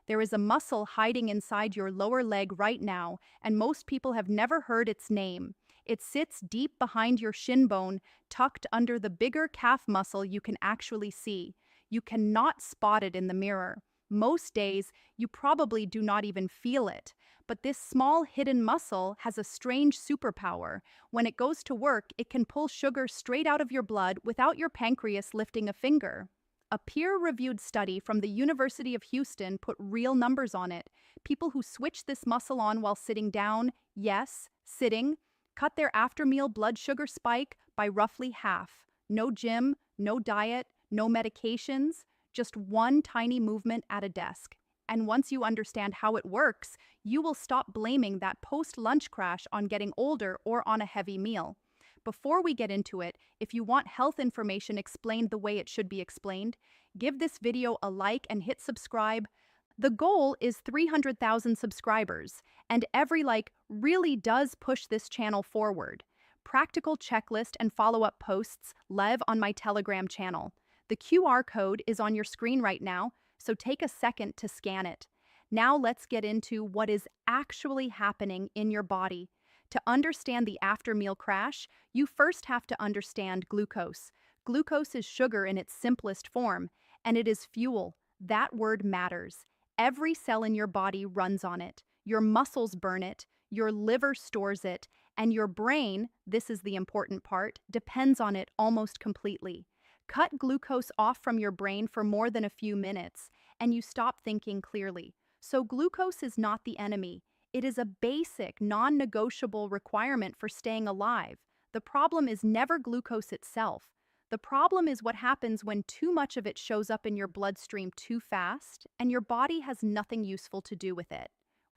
There is a muscle hiding inside your lower leg right now, and most people have never heard its name. It sits deep behind your shin bone, tucked under the bigger calf muscle you can actually see. You cannot spot it in the mirror. Most days, you probably do not even feel it. But this small hidden muscle has a strange superpower. When it goes to work, it can pull sugar straight out of your blood without your pancreas lifting a finger. A peer-reviewed study from the University of Houston put real numbers on it. People who switch this muscle on while sitting down, yes, sitting, cut their after-meal blood sugar spike by roughly half. No gym, no diet, no medications, just one tiny movement at a desk. And once you understand how it works, you will stop blaming that post-lunch crash on getting older or on a heavy meal. Before we get into it, if you want health information explained the way it should be explained, give this video a like and hit subscribe. The goal is 300,000 subscribers, and every like really does push this channel forward. Practical checklist and follow-up posts live on my Telegram channel. The QR code is on your screen right now, so take a second to scan it. Now let's get into what is actually happening in your body. To understand the after-meal crash, you first have to understand glucose. Glucose is sugar in its simplest form, and it is fuel. That word matters. Every cell in your body runs on it. Your muscles burn it, your liver stores it, and your brain, this is the important part, depends on it almost completely. Cut glucose off from your brain for more than a few minutes, and you stop thinking clearly. So glucose is not the enemy. It is a basic, non-negotiable requirement for staying alive. The problem is never glucose itself. The problem is what happens when too much of it shows up in your bloodstream too fast, and your body has nothing useful to do with it.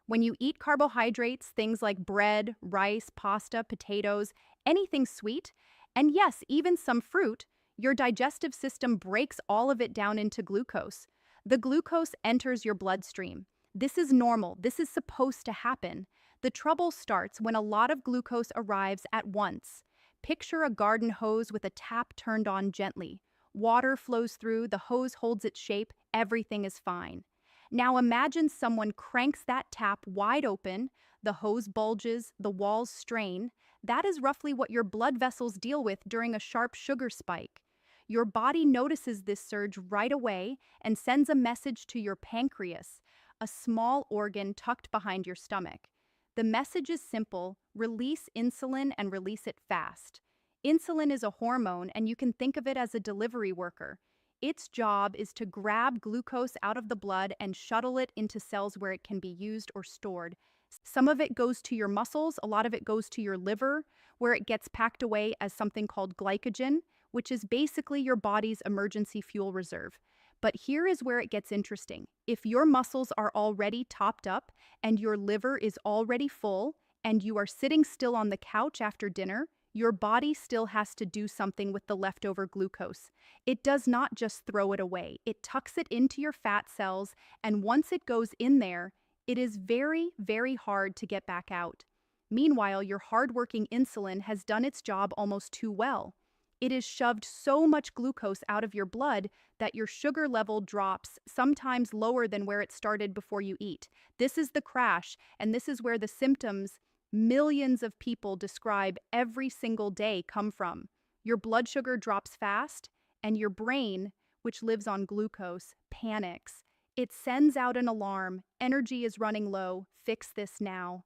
When you eat carbohydrates, things like bread, rice, pasta, potatoes, anything sweet, and yes, even some fruit, your digestive system breaks all of it down into glucose. The glucose enters your bloodstream. This is normal. This is supposed to happen. The trouble starts when a lot of glucose arrives at once. Picture a garden hose with a tap turned on gently. Water flows through, the hose holds its shape, everything is fine. Now imagine someone cranks that tap wide open, the hose bulges, the walls strain. That is roughly what your blood vessels deal with during a sharp sugar spike. Your body notices this surge right away and sends a message to your pancreas, a small organ tucked behind your stomach. The message is simple: release insulin and release it fast. Insulin is a hormone, and you can think of it as a delivery worker. Its job is to grab glucose out of the blood and shuttle it into cells where it can be used or stored. Some of it goes to your muscles, a lot of it goes to your liver, where it gets packed away as something called glycogen, which is basically your body's emergency fuel reserve. But here is where it gets interesting. If your muscles are already topped up and your liver is already full and you are sitting still on the couch after dinner, your body still has to do something with the leftover glucose. It does not just throw it away. It tucks it into your fat cells, and once it goes in there, it is very, very hard to get back out. Meanwhile, your hardworking insulin has done its job almost too well. It has shoved so much glucose out of your blood that your sugar level drops, sometimes lower than where it started before you eat. This is the crash, and this is where the symptoms millions of people describe every single day come from. Your blood sugar drops fast, and your brain, which lives on glucose, panics. It sends out an alarm: energy is running low, fix this now.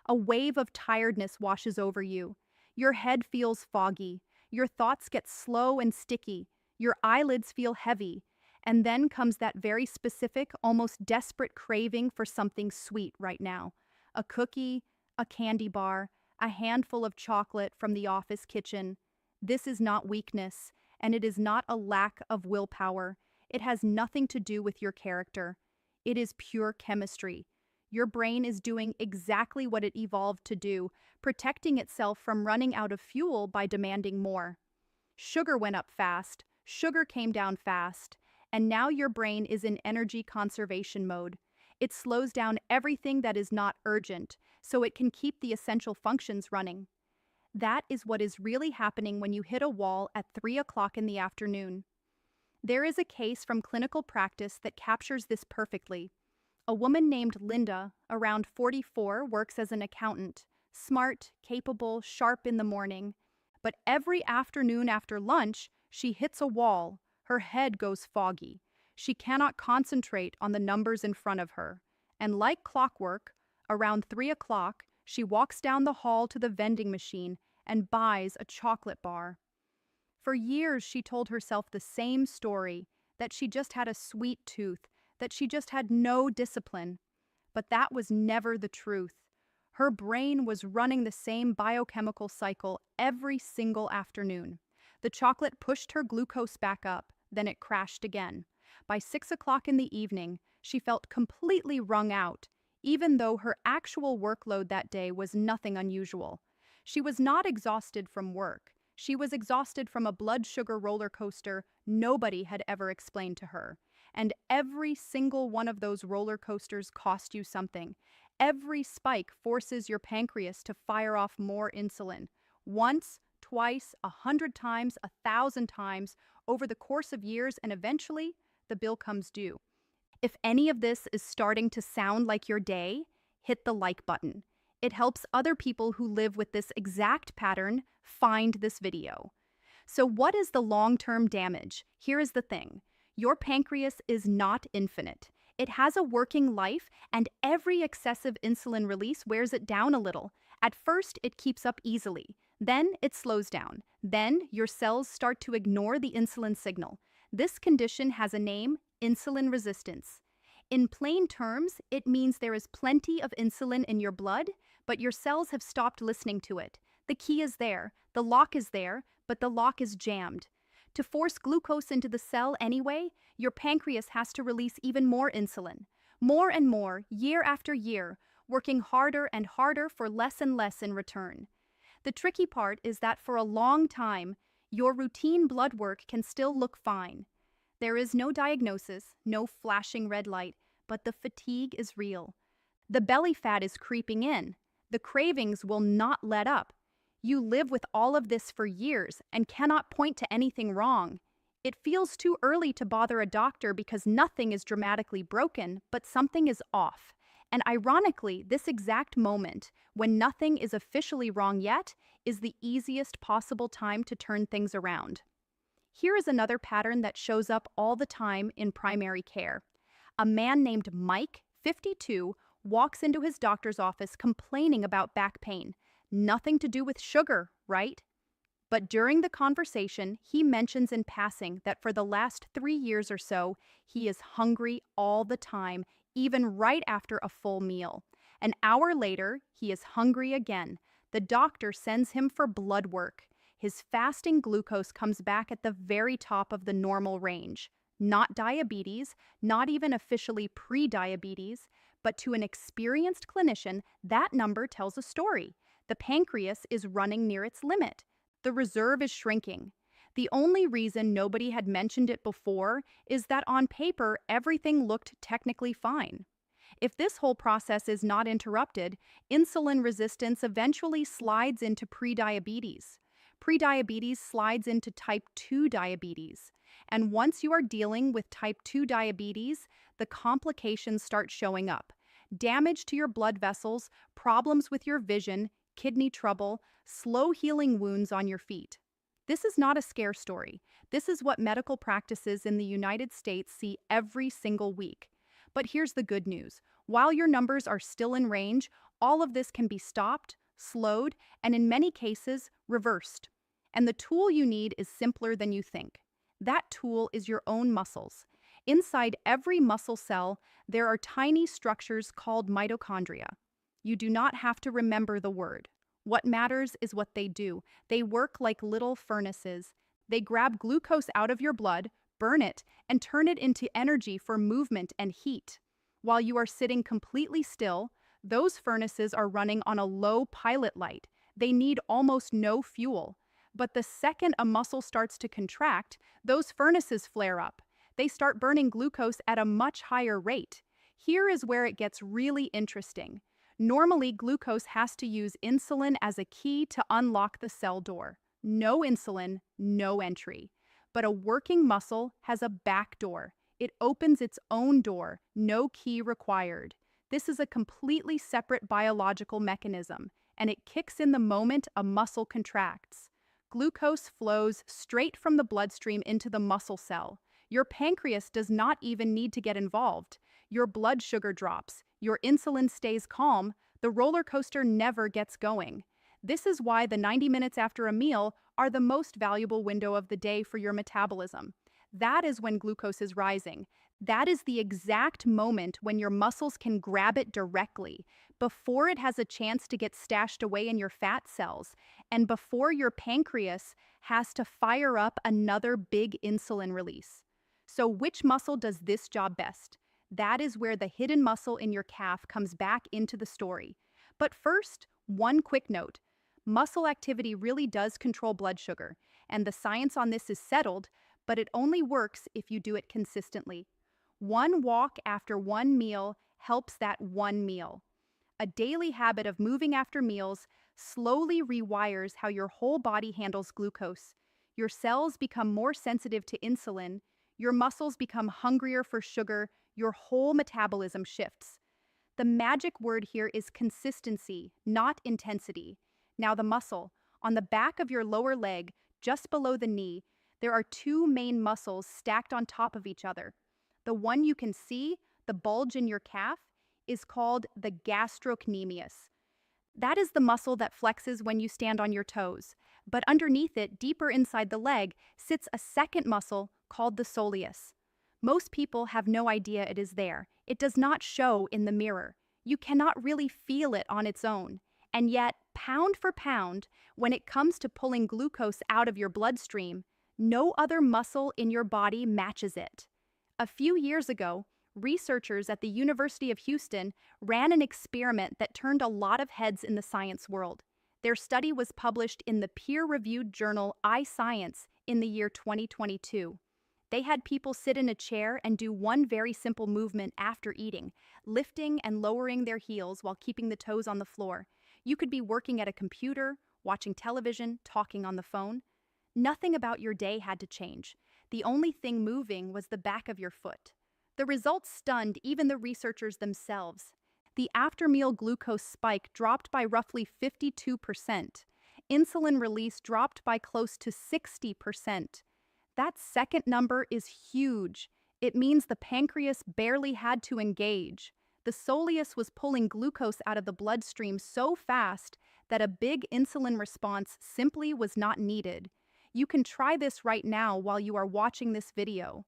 A wave of tiredness washes over you. Your head feels foggy. Your thoughts get slow and sticky. Your eyelids feel heavy. And then comes that very specific, almost desperate craving for something sweet right now. A cookie, a candy bar, a handful of chocolate from the office kitchen. This is not weakness, and it is not a lack of willpower. It has nothing to do with your character. It is pure chemistry. Your brain is doing exactly what it evolved to do, protecting itself from running out of fuel by demanding more. Sugar went up fast, sugar came down fast, and now your brain is in energy conservation mode. It slows down everything that is not urgent, so it can keep the essential functions running. That is what is really happening when you hit a wall at 3 o'clock in the afternoon. There is a case from clinical practice that captures this perfectly. A woman named Linda, around 44, works as an accountant. Smart, capable, sharp in the morning. But every afternoon after lunch, she hits a wall. Her head goes foggy. She cannot concentrate on the numbers in front of her. And like clockwork, around 3 o'clock, she walks down the hall to the vending machine and buys a chocolate bar. For years, she told herself the same story, that she just had a sweet tooth, that she just had no discipline. But that was never the truth. Her brain was running the same biochemical cycle every single afternoon. The chocolate pushed her glucose back up, then it crashed again. By 6 o'clock in the evening, she felt completely wrung out, even though her actual workload that day was nothing unusual. She was not exhausted from work. She was exhausted from a blood sugar roller coaster nobody had ever explained to her. And every single one of those roller coasters cost you something. Every spike forces your pancreas to fire off more insulin. Once, twice, 100 times, 1,000 times, over the course of years, and eventually, the bill comes due. If any of this is starting to sound like your day, hit the like button. It helps other people who live with this exact pattern find this video. So what is the long-term damage? Here is the thing. Your pancreas is not infinite. It has a working life, and every excessive insulin release wears it down a little. At first, it keeps up easily. Then it slows down. Then your cells start to ignore the insulin signal. This condition has a name: insulin resistance. In plain terms, it means there is plenty of insulin in your blood, but your cells have stopped listening to it. The key is there, the lock is there, but the lock is jammed. To force glucose into the cell anyway, your pancreas has to release even more insulin. More and more, year after year, working harder and harder for less and less in return. The tricky part is that for a long time, your routine blood work can still look fine. There is no diagnosis, no flashing red light, but the fatigue is real. The belly fat is creeping in. The cravings will not let up. You live with all of this for years and cannot point to anything wrong. It feels too early to bother a doctor because nothing is dramatically broken, but something is off. And ironically, this exact moment, when nothing is officially wrong yet, is the easiest possible time to turn things around. Here is another pattern that shows up all the time in primary care. A man named Mike, 52, walks into his doctor's office complaining about back pain. Nothing to do with sugar, right? But during the conversation, he mentions in passing that for the last 3 years or so, he is hungry all the time, even right after a full meal. An hour later, he is hungry again. The doctor sends him for blood work. His fasting glucose comes back at the very top of the normal range. Not diabetes, not even officially pre-diabetes, but to an experienced clinician, that number tells a story. The pancreas is running near its limit. The reserve is shrinking. The only reason nobody had mentioned it before is that on paper, everything looked technically fine. If this whole process is not interrupted, insulin resistance eventually slides into prediabetes. Prediabetes slides into type 2 diabetes. And once you are dealing with type 2 diabetes, the complications start showing up. Damage to your blood vessels, problems with your vision, kidney trouble, slow healing wounds on your feet. This is not a scare story. This is what medical practices in the United States see every single week. But here's the good news. While your numbers are still in range, all of this can be stopped, slowed, and in many cases, reversed. And the tool you need is simpler than you think. That tool is your own muscles. Inside every muscle cell, there are tiny structures called mitochondria. You do not have to remember the word. What matters is what they do. They work like little furnaces. They grab glucose out of your blood, burn it, and turn it into energy for movement and heat. While you are sitting completely still, those furnaces are running on a low pilot light. They need almost no fuel. But the second a muscle starts to contract, those furnaces flare up. They start burning glucose at a much higher rate. Here is where it gets really interesting. Normally, glucose has to use insulin as a key to unlock the cell door. No insulin, no entry. But a working muscle has a back door. It opens its own door, no key required. This is a completely separate biological mechanism, and it kicks in the moment a muscle contracts. Glucose flows straight from the bloodstream into the muscle cell. Your pancreas does not even need to get involved. Your blood sugar drops, your insulin stays calm, the roller coaster never gets going. This is why the 90 minutes after a meal are the most valuable window of the day for your metabolism. That is when glucose is rising. That is the exact moment when your muscles can grab it directly, before it has a chance to get stashed away in your fat cells, and before your pancreas has to fire up another big insulin release. So, which muscle does this job best? That is where the hidden muscle in your calf comes back into the story. But first, one quick note. Muscle activity really does control blood sugar, and the science on this is settled, but it only works if you do it consistently. One walk after one meal helps that one meal. A daily habit of moving after meals slowly rewires how your whole body handles glucose. Your cells become more sensitive to insulin, your muscles become hungrier for sugar, your whole metabolism shifts. The magic word here is consistency, not intensity. Now the muscle. On the back of your lower leg, just below the knee, there are two main muscles stacked on top of each other. The one you can see, the bulge in your calf, is called the gastrocnemius. That is the muscle that flexes when you stand on your toes. But underneath it, deeper inside the leg, sits a second muscle called the soleus. Most people have no idea it is there. It does not show in the mirror. You cannot really feel it on its own. And yet, pound for pound, when it comes to pulling glucose out of your bloodstream, no other muscle in your body matches it. A few years ago, researchers at the University of Houston ran an experiment that turned a lot of heads in the science world. Their study was published in the peer-reviewed journal iScience in the year 2022. They had people sit in a chair and do one very simple movement after eating, lifting and lowering their heels while keeping the toes on the floor. You could be working at a computer, watching television, talking on the phone. Nothing about your day had to change. The only thing moving was the back of your foot. The results stunned even the researchers themselves. The after-meal glucose spike dropped by roughly 52%. Insulin release dropped by close to 60%. That second number is huge. It means the pancreas barely had to engage. The soleus was pulling glucose out of the bloodstream so fast that a big insulin response simply was not needed. You can try this right now while you are watching this video.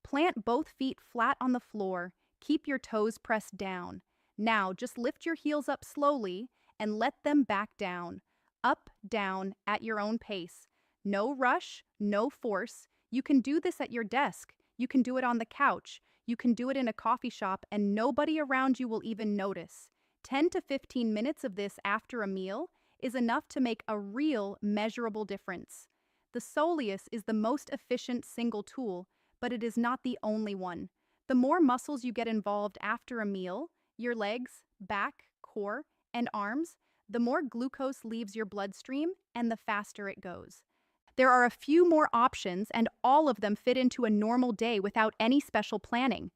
Plant both feet flat on the floor, keep your toes pressed down. Now just lift your heels up slowly and let them back down. Up, down, at your own pace. No rush, no force. You can do this at your desk. You can do it on the couch. You can do it in a coffee shop and nobody around you will even notice. 10 to 15 minutes of this after a meal is enough to make a real measurable difference. The soleus is the most efficient single tool, but it is not the only one. The more muscles you get involved after a meal, your legs, back, core, and arms, the more glucose leaves your bloodstream and the faster it goes. There are a few more options and all of them fit into a normal day without any special planning.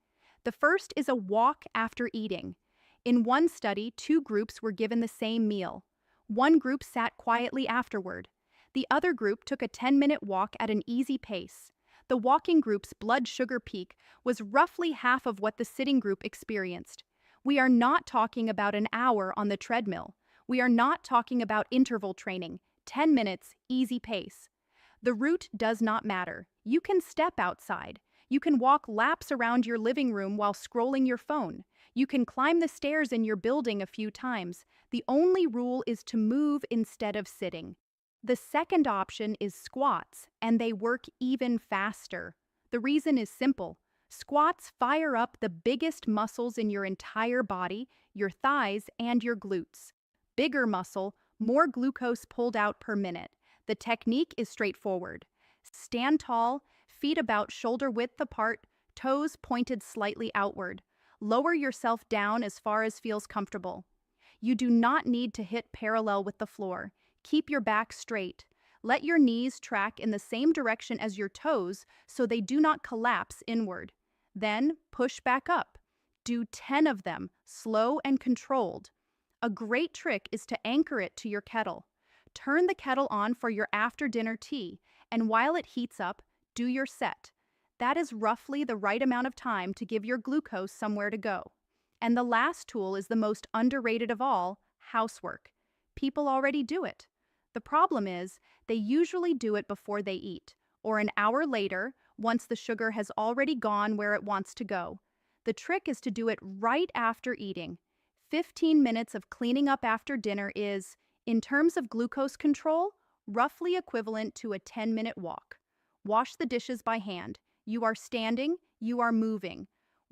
The first is a walk after eating. In one study, 2 groups were given the same meal. One group sat quietly afterward. The other group took a 10-minute walk at an easy pace. The walking group's blood sugar peak was roughly half of what the sitting group experienced. We are not talking about an hour on the treadmill. We are not talking about interval training. 10 minutes, easy pace. The route does not matter. You can step outside. You can walk laps around your living room while scrolling your phone. You can climb the stairs in your building a few times. The only rule is to move instead of sitting. The second option is squats, and they work even faster. The reason is simple. Squats fire up the biggest muscles in your entire body, your thighs and your glutes. Bigger muscle, more glucose pulled out per minute. The technique is straightforward. Stand tall, feet about shoulder width apart, toes pointed slightly outward. Lower yourself down as far as feels comfortable. You do not need to hit parallel with the floor. Keep your back straight. Let your knees track in the same direction as your toes so they do not collapse inward. Then push back up. Do 10 of them, slow and controlled. A great trick is to anchor it to your kettle. Turn the kettle on for your after-dinner tea, and while it heats up, do your set. That is roughly the right amount of time to give your glucose somewhere to go. And the last tool is the most underrated of all, housework. People already do it. The problem is, they usually do it before they eat, or an hour later, once the sugar has already gone where it wants to go. The trick is to do it right after eating. 15 minutes of cleaning up after dinner is, in terms of glucose control, roughly equivalent to a 10-minute walk. Wash the dishes by hand. You are standing, you are moving.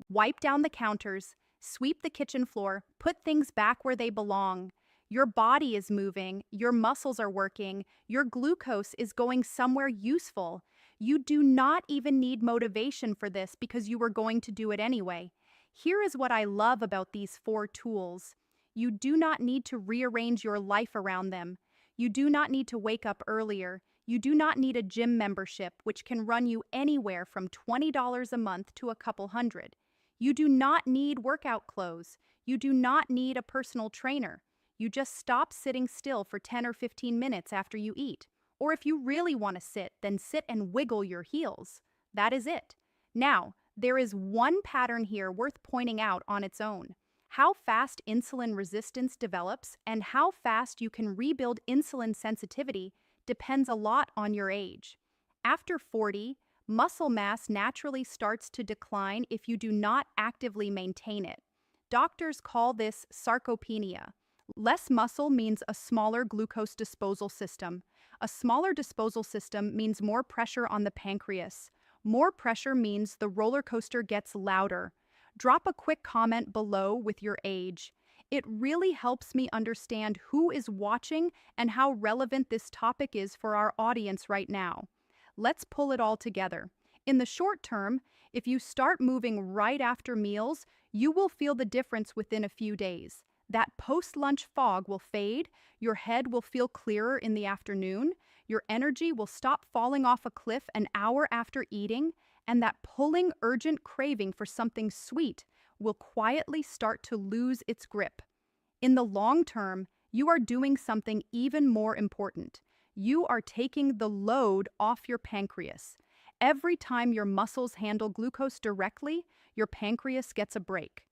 Wipe down the counters, sweep the kitchen floor, put things back where they belong. Your body is moving, your muscles are working, your glucose is going somewhere useful. You do not even need motivation for this because you were going to do it anyway. Here is what I love about these 4 tools. You do not need to rearrange your life around them. You do not need to wake up earlier. You do not need a gym membership, which can run you anywhere from $20 a month to a couple hundred. You do not need workout clothes. You do not need a personal trainer. You just stop sitting still for 10 or 15 minutes after you eat. Or if you really want to sit, then sit and wiggle your heels. That is it. Now, there is one pattern here worth pointing out on its own. How fast insulin resistance develops and how fast you can rebuild insulin sensitivity depends a lot on your age. After 40, muscle mass naturally starts to decline if you do not actively maintain it. Doctors call this sarcopenia. Less muscle means a smaller glucose disposal system. A smaller disposal system means more pressure on the pancreas. More pressure means the roller coaster gets louder. Drop a quick comment below with your age. It really helps me understand who is watching and how relevant this topic is for our audience right now. Let's pull it all together. In the short term, if you start moving right after meals, you will feel the difference within a few days. That post-lunch fog will fade, your head will feel clearer in the afternoon, your energy will stop falling off a cliff an hour after eating, and that pulling, urgent craving for something sweet will quietly start to lose its grip. In the long term, you are doing something even more important. You are taking the load off your pancreas. Every time your muscles handle glucose directly, your pancreas gets a break.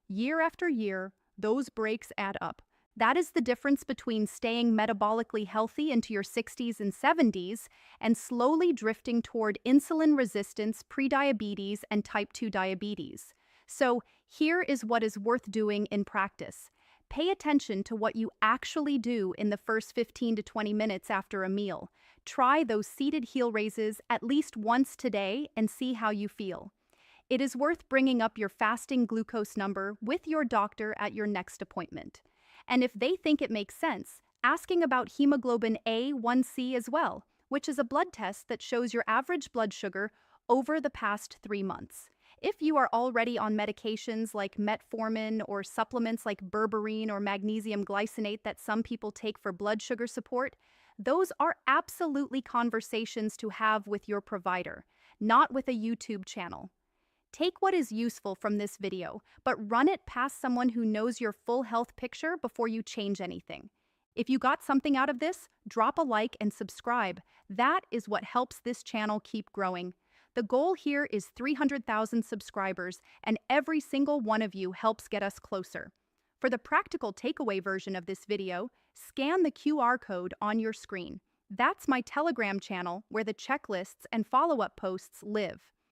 Year after year, those breaks add up. That is the difference between staying metabolically healthy into your 60s and 70s and slowly drifting toward insulin resistance, prediabetes, and type 2 diabetes. So here is what is worth doing in practice. Pay attention to what you actually do in the first 15 to 20 minutes after a meal. Try those seated heel raises at least once today and see how you feel. It is worth bringing up your fasting glucose number with your doctor at your next appointment. And if they think it makes sense, asking about hemoglobin A1C as well, which is a blood test that shows your average blood sugar over the past 3 months. If you are already on medications like metformin or supplements like berberine or magnesium glycinate that some people take for blood sugar support, those are absolutely conversations to have with your provider, not with a YouTube channel. Take what is useful from this video, but run it past someone who knows your full health picture before you change anything. If you got something out of this, drop a like and subscribe. That is what helps this channel keep growing. The goal here is 300,000 subscribers, and every single one of you helps get us closer. For the practical takeaway version of this video, scan the QR code on your screen. That's my Telegram channel where the checklists and follow-up posts live.